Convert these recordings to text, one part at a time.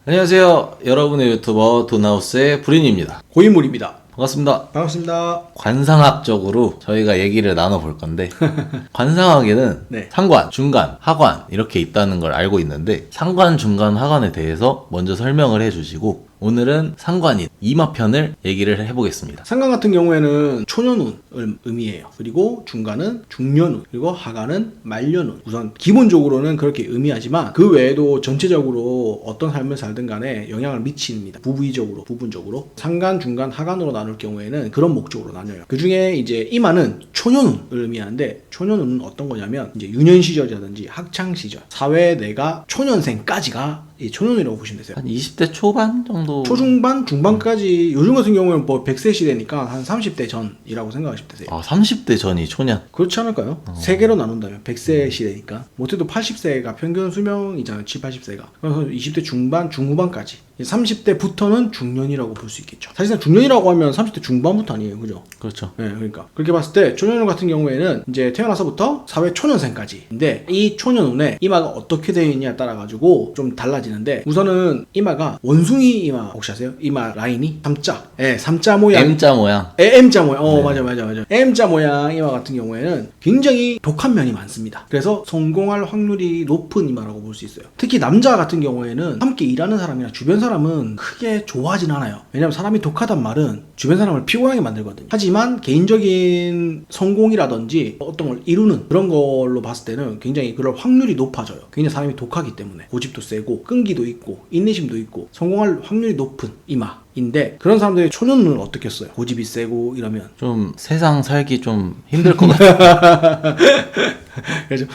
안녕하세요. 여러분의 유튜버 돈하우스의 브린입니다. 고인물입니다. 반갑습니다. 반갑습니다. 관상학적으로 저희가 얘기를 나눠볼 건데 관상학에는 네. 상관, 중간, 하관 이렇게 있다는 걸 알고 있는데 상관, 중간, 하관에 대해서 먼저 설명을 해주시고 오늘은 상관인 이마편을 얘기를 해보겠습니다. 상관 같은 경우에는 초년운을 의미해요. 그리고 중간은 중년운, 그리고 하관은 말년운. 우선 기본적으로는 그렇게 의미하지만 그 외에도 전체적으로 어떤 삶을 살든 간에 영향을 미칩니다. 부분적으로. 상관, 중간, 하관으로 나눌 경우에는 그런 목적으로 나뉘어요. 그 중에 이제 이마는 초년운을 의미하는데 초년운은 어떤 거냐면 이제 유년 시절이라든지 학창 시절, 사회 내가 초년생까지가 이 초년이라고 보시면 되세요. 한 20대 초반 정도? 초중반, 중반까지 요즘 같은 경우는 뭐 100세 시대니까 한 30대 전이라고 생각하시면 되세요. 아, 30대 전이 초년? 그렇지 않을까요? 세 개로 나눈다면 100세 시대니까 못해도 80세가 평균 수명이잖아요. 7, 80세가. 그래서 20대 중반, 중후반까지 30대부터는 중년이라고 볼 수 있겠죠. 사실상 중년이라고 하면 30대 중반부터 아니에요. 그죠? 그렇죠. 네, 그러니까 그렇게 봤을 때 초년운 같은 경우에는 이제 태어나서부터 사회 초년생까지인데 이 초년운에 이마가 어떻게 되어 있냐에 따라 가지고 좀 달라지는데 우선은 이마가 원숭이 이마 혹시 아세요? 이마 라인이 3자, 예, 3자 모양, M자 모양. M자 모양. 네. 맞아. M자 모양 이마 같은 경우에는 굉장히 독한 면이 많습니다. 그래서 성공할 확률이 높은 이마라고 볼 수 있어요. 특히 남자 같은 경우에는 함께 일하는 사람이나 주변 사람은 크게 좋아하진 않아요. 왜냐면 사람이 독하단 말은 주변 사람을 피곤하게 만들거든요. 하지만 개인적인 성공이라든지 어떤 걸 이루는 그런 걸로 봤을 때는 굉장히 그럴 확률이 높아져요. 굉장히 사람이 독하기 때문에 고집도 세고 끈기도 있고 인내심도 있고 성공할 확률이 높은 이마인데 그런 사람들이 초년운은 어떻겠어요? 고집이 세고 이러면 좀 세상 살기 좀 힘들 것 같아요. 그래서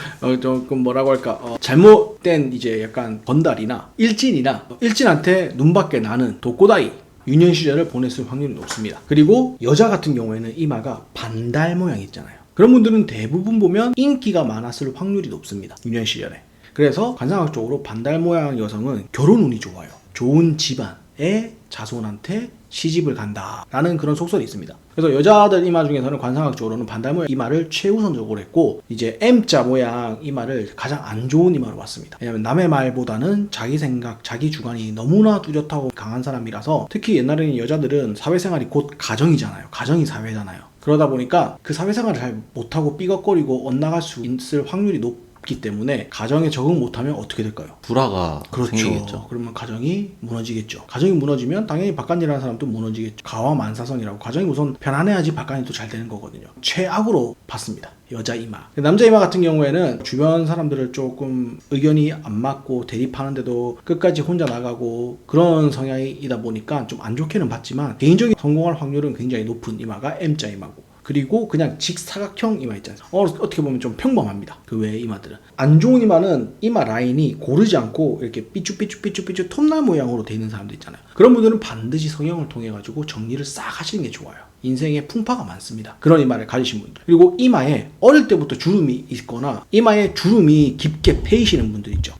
조금 뭐라고 할까 잘못된 이제 약간 건달이나 일진한테 눈밖에 나는 독고다이 유년 시절을 보냈을 확률이 높습니다. 그리고 여자 같은 경우에는 이마가 반달 모양이 있잖아요. 그런 분들은 대부분 보면 인기가 많았을 확률이 높습니다. 유년 시절에. 그래서 관상학적으로 반달 모양 여성은 결혼운이 좋아요. 좋은 집안의 자손한테 시집을 간다라는 그런 속설이 있습니다. 그래서 여자들 이마 중에서는 관상학적으로는 반달 모양 이마를 최우선적으로 했고 이제 M자 모양 이마를 가장 안 좋은 이마로 봤습니다. 왜냐하면 남의 말보다는 자기 생각, 자기 주관이 너무나 뚜렷하고 강한 사람이라서 특히 옛날에는 여자들은 사회생활이 곧 가정이잖아요. 가정이 사회잖아요. 그러다 보니까 그 사회생활을 잘 못하고 삐걱거리고 엇나갈 수 있을 확률이 높기 때문에 가정에 적응 못하면 어떻게 될까요? 불화가 그렇죠. 생기겠죠. 그러면 가정이 무너지겠죠. 가정이 무너지면 당연히 바깥일하는 사람도 무너지겠죠. 가와만사성이라고 가정이 우선 편안해야지 바깥일도 잘 되는 거거든요. 최악으로 봤습니다. 여자 이마. 남자 이마 같은 경우에는 주변 사람들을 조금 의견이 안 맞고 대립하는데도 끝까지 혼자 나가고 그런 성향이다 보니까 좀 안 좋게는 봤지만 개인적인 성공할 확률은 굉장히 높은 이마가 M자 이마고 그리고 그냥 직사각형 이마 있잖아요. 어떻게 보면 좀 평범합니다. 그 외의 이마들은. 안 좋은 이마는 이마 라인이 고르지 않고 이렇게 삐쭉삐쭉 톱날 모양으로 되어 있는 사람들 있잖아요. 그런 분들은 반드시 성형을 통해 가지고 정리를 싹 하시는 게 좋아요. 인생에 풍파가 많습니다. 그런 이마를 가지신 분들. 그리고 이마에 어릴 때부터 주름이 있거나 이마에 주름이 깊게 패이시는 분들 있죠.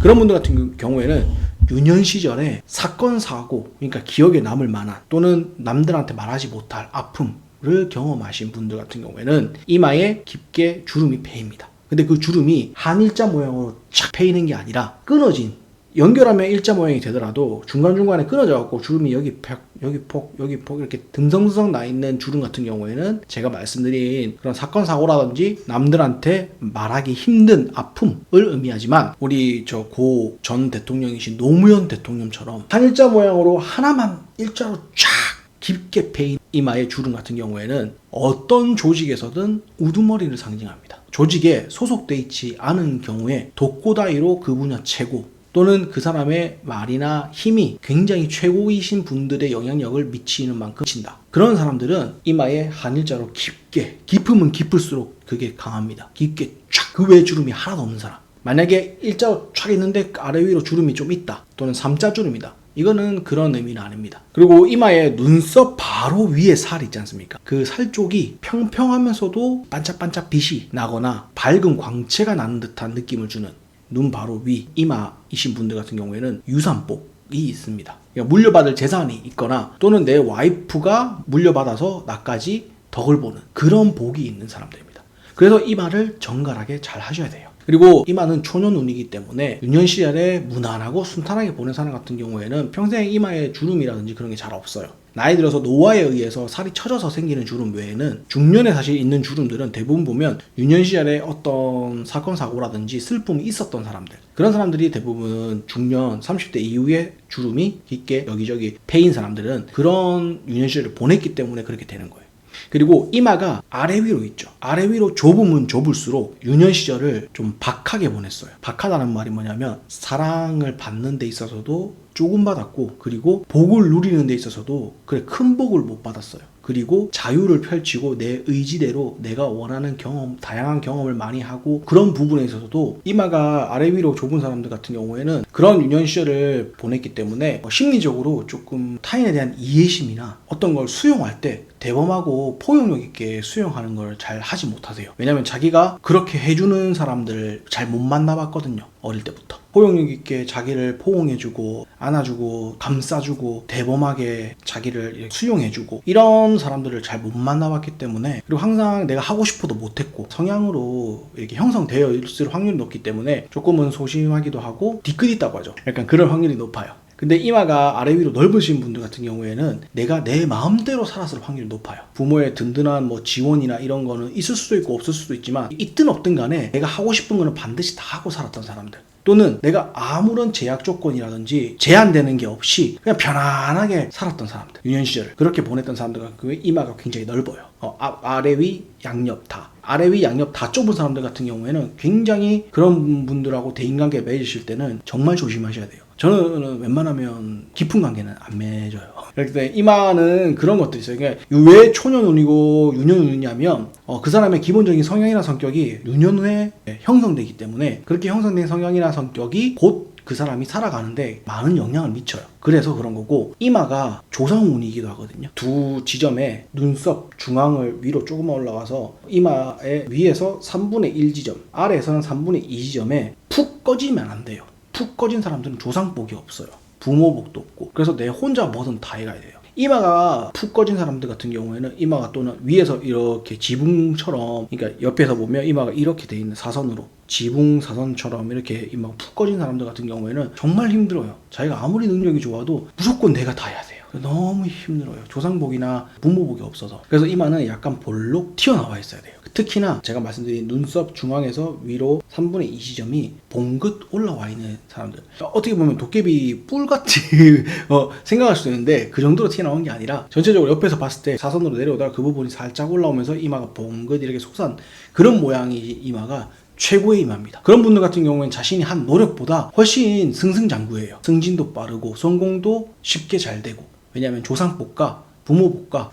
그런 분들 같은 경우에는 유년 시절에 사건 사고 그러니까 기억에 남을 만한 또는 남들한테 말하지 못할 아픔을 경험하신 분들 같은 경우에는 이마에 깊게 주름이 패입니다. 근데 그 주름이 한 일자 모양으로 착 패이는 게 아니라 끊어진 연결하면 일자 모양이 되더라도 중간중간에 끊어져갖고 주름이 여기 폭 이렇게 듬성듬성 나 있는 주름 같은 경우에는 제가 말씀드린 그런 사건 사고라든지 남들한테 말하기 힘든 아픔을 의미하지만 우리 저 고 전 대통령이신 노무현 대통령처럼 한 일자 모양으로 하나만 일자로 쫙 깊게 패인 이마의 주름 같은 경우에는 어떤 조직에서든 우두머리를 상징합니다. 조직에 소속돼 있지 않은 경우에 독고다이로 그 분야 최고 또는 그 사람의 말이나 힘이 굉장히 최고이신 분들의 영향력을 미치는 만큼 미친다. 그런 사람들은 이마에 한일자로 깊게, 깊으면 깊을수록 그게 강합니다. 깊게 쫙, 그 외에 주름이 하나도 없는 사람. 만약에 일자로 쫙 있는데 아래 위로 주름이 좀 있다. 또는 삼자 주름이다. 이거는 그런 의미는 아닙니다. 그리고 이마에 눈썹 바로 위에 살 있지 않습니까? 그 살 쪽이 평평하면서도 반짝반짝 빛이 나거나 밝은 광채가 나는 듯한 느낌을 주는 눈 바로 위 이마이신 분들 같은 경우에는 유산복이 있습니다. 그러니까 물려받을 재산이 있거나 또는 내 와이프가 물려받아서 나까지 덕을 보는 그런 복이 있는 사람들입니다. 그래서 이마를 정갈하게 잘 하셔야 돼요. 그리고 이마는 초년운이기 때문에 유년 시절에 무난하고 순탄하게 보낸 사람 같은 경우에는 평생 이마에 주름이라든지 그런 게 잘 없어요. 나이 들어서 노화에 의해서 살이 처져서 생기는 주름 외에는 중년에 사실 있는 주름들은 대부분 보면 유년 시절에 어떤 사건 사고라든지 슬픔이 있었던 사람들, 그런 사람들이 대부분 중년 30대 이후에 주름이 깊게 여기저기 패인 사람들은 그런 유년 시절을 보냈기 때문에 그렇게 되는 거예요. 그리고 이마가 아래 위로 있죠. 아래 위로 좁으면 좁을수록 유년 시절을 좀 박하게 보냈어요. 박하다는 말이 뭐냐면 사랑을 받는 데 있어서도 조금 받았고, 그리고 복을 누리는 데 있어서도 그래 큰 복을 못 받았어요. 그리고 자유를 펼치고 내 의지대로 내가 원하는 경험, 다양한 경험을 많이 하고, 그런 부분에 있어서도 이마가 아래 위로 좁은 사람들 같은 경우에는 그런 유년 시절을 보냈기 때문에 심리적으로 조금 타인에 대한 이해심이나 어떤 걸 수용할 때 대범하고 포용력 있게 수용하는 걸 잘 하지 못하세요. 왜냐면 자기가 그렇게 해주는 사람들을 잘 못 만나봤거든요. 어릴 때부터. 포용력 있게 자기를 포옹해주고 안아주고 감싸주고 대범하게 자기를 수용해주고 이런 사람들을 잘 못 만나봤기 때문에, 그리고 항상 내가 하고 싶어도 못했고 성향으로 이렇게 형성되어 있을 확률이 높기 때문에 조금은 소심하기도 하고 뒤끝있다고 하죠. 약간 그럴 확률이 높아요. 근데 이마가 아래 위로 넓으신 분들 같은 경우에는 내가 내 마음대로 살았을 확률이 높아요. 부모의 든든한 뭐 지원이나 이런 거는 있을 수도 있고 없을 수도 있지만, 있든 없든 간에 내가 하고 싶은 거는 반드시 다 하고 살았던 사람들, 또는 내가 아무런 제약 조건이라든지 제한되는 게 없이 그냥 편안하게 살았던 사람들, 유년 시절 그렇게 보냈던 사람들 같은 경우에 이마가 굉장히 넓어요. 아래 위 양옆 다, 아래 위 양옆 다 좁은 사람들 같은 경우에는 굉장히 그런 분들하고 대인관계 맺으실 때는 정말 조심하셔야 돼요. 저는 웬만하면 깊은 관계는 안 맺어요. 그렇기 때문에 이마는 그런 것들이 있어요. 그러니까 왜 초년운이고 유년운이냐면 그 사람의 기본적인 성향이나 성격이 유년 후에 형성되기 때문에, 그렇게 형성된 성향이나 성격이 곧 그 사람이 살아가는데 많은 영향을 미쳐요. 그래서 그런 거고, 이마가 조상운이기도 하거든요. 두 지점에 눈썹 중앙을 위로 조금만 올라가서 이마의 위에서 3분의 1 지점, 아래에서는 3분의 2 지점에 푹 꺼지면 안 돼요. 푹 꺼진 사람들은 조상복이 없어요. 부모복도 없고. 그래서 내 혼자 뭐든 다 해가야 돼요. 이마가 푹 꺼진 사람들 같은 경우에는 이마가 또는 위에서 이렇게 지붕처럼, 그러니까 옆에서 보면 이마가 이렇게 돼 있는 사선으로 지붕 사선처럼 이렇게 이마가 푹 꺼진 사람들 같은 경우에는 정말 힘들어요. 자기가 아무리 능력이 좋아도 무조건 내가 다 해야 돼요. 너무 힘들어요. 조상복이나 부모복이 없어서. 그래서 이마는 약간 볼록 튀어나와 있어야 돼요. 특히나 제가 말씀드린 눈썹 중앙에서 위로 3분의 2 지점이 봉긋 올라와 있는 사람들, 어떻게 보면 도깨비 뿔같이 생각할 수도 있는데 그 정도로 튀어나온 게 아니라 전체적으로 옆에서 봤을 때 사선으로 내려오다가 그 부분이 살짝 올라오면서 이마가 봉긋 이렇게 솟아난 그런 모양이 이마가 최고의 이마입니다. 그런 분들 같은 경우에는 자신이 한 노력보다 훨씬 승승장구해요. 승진도 빠르고 성공도 쉽게 잘 되고. 왜냐하면 조상복과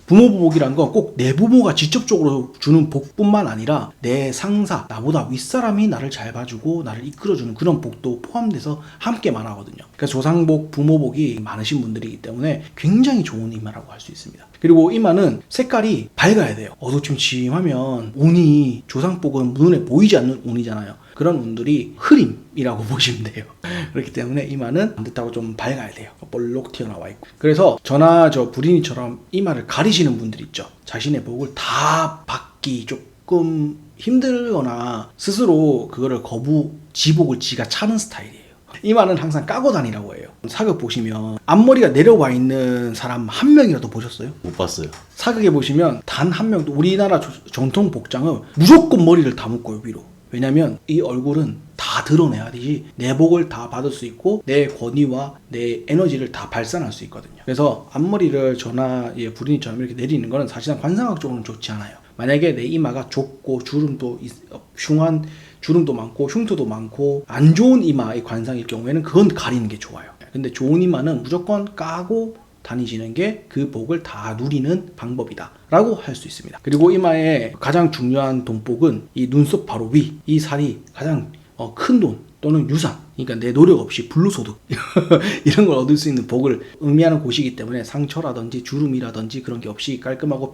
부모복이란 건 꼭 내 부모가 직접적으로 주는 복뿐만 아니라 내 상사, 나보다 윗사람이 나를 잘 봐주고 나를 이끌어주는 그런 복도 포함돼서 함께 말하거든요. 그러니까 조상복, 부모복이 많으신 분들이기 때문에 굉장히 좋은 이마라고 할 수 있습니다. 그리고 이마는 색깔이 밝아야 돼요. 어두침침하면 운이, 조상복은 눈에 보이지 않는 운이잖아요. 그런 운들이 흐림이라고 보시면 돼요. 그렇기 때문에 이마는 반듯하고 좀 밝아야 돼요. 볼록 튀어나와 있고. 그래서 저나 불인이처럼 이마를 가리시는 분들 있죠. 자신의 복을 다 받기 조금 힘들거나 스스로 그거를 지복을 지가 차는 스타일이에요. 이마는 항상 까고 다니라고 해요. 사극 보시면 앞머리가 내려와 있는 사람 한 명이라도 보셨어요? 못 봤어요. 사극에 보시면 단 한 명도, 우리나라 정통 복장은 무조건 머리를 다 묶어요, 위로. 왜냐면 이 얼굴은 다 드러내야 되지, 내 복을 다 받을 수 있고 내 권위와 내 에너지를 다 발산할 수 있거든요. 그래서 앞머리를 저나 불인이처럼 이렇게 내리는 거는 사실상 관상학적으로는 좋지 않아요. 만약에 내 이마가 좁고 주름도 흉한 주름도 많고 흉터도 많고 안 좋은 이마의 관상일 경우에는 그건 가리는 게 좋아요. 근데 좋은 이마는 무조건 까고 다니시는 게 그 복을 다 누리는 방법이다 라고 할 수 있습니다. 그리고 이마의 가장 중요한 돈복은 이 눈썹 바로 위, 이 살이 가장 큰 돈 또는 유산, 그러니까 내 노력 없이 불로소득 이런 걸 얻을 수 있는 복을 의미하는 곳이기 때문에 상처라든지 주름이라든지 그런 게 없이 깔끔하고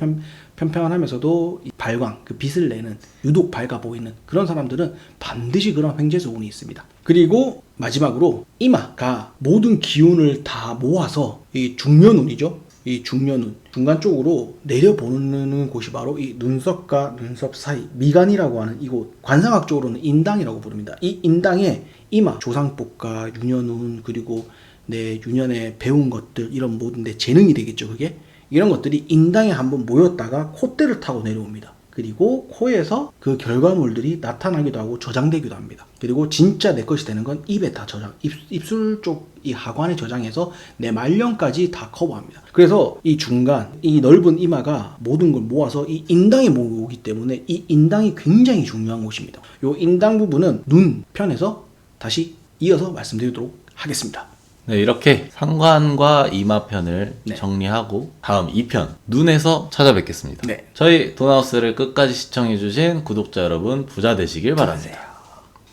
평평하면서도 이 발광, 그 빛을 내는, 유독 밝아 보이는 그런 사람들은 반드시 그런 횡재수 운이 있습니다. 그리고 마지막으로 이마가 모든 기운을 다 모아서 이 중년운이죠. 이 중려눈 중간 쪽으로 내려보는 곳이 바로 이 눈썹과 눈썹 사이 미간이라고 하는 이곳, 관상학적으로는 인당이라고 부릅니다. 이 인당에 이마, 조상복과 유년운, 그리고 내 유년에 배운 것들, 이런 모든 내 재능이 되겠죠. 그게 이런 것들이 인당에 한번 모였다가 콧대를 타고 내려옵니다. 그리고 코에서 그 결과물들이 나타나기도 하고 저장되기도 합니다. 그리고 진짜 내 것이 되는 건 입에 다 저장, 입술 쪽 이 하관에 저장해서 내 말년까지 다 커버합니다. 그래서 이 중간, 이 넓은 이마가 모든 걸 모아서 이 인당에 모으기 때문에 이 인당이 굉장히 중요한 곳입니다. 이 인당 부분은 눈 편에서 다시 이어서 말씀드리도록 하겠습니다. 네, 이렇게 상관과 이마편을 네. 정리하고 다음 2편 눈에서 찾아뵙겠습니다. 네. 저희 돈하우스를 끝까지 시청해주신 구독자 여러분 부자 되시길 바랍니다.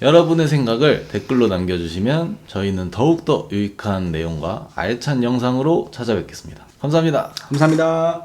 여러분의 생각을 댓글로 남겨주시면 저희는 더욱더 유익한 내용과 알찬 영상으로 찾아뵙겠습니다. 감사합니다. 감사합니다.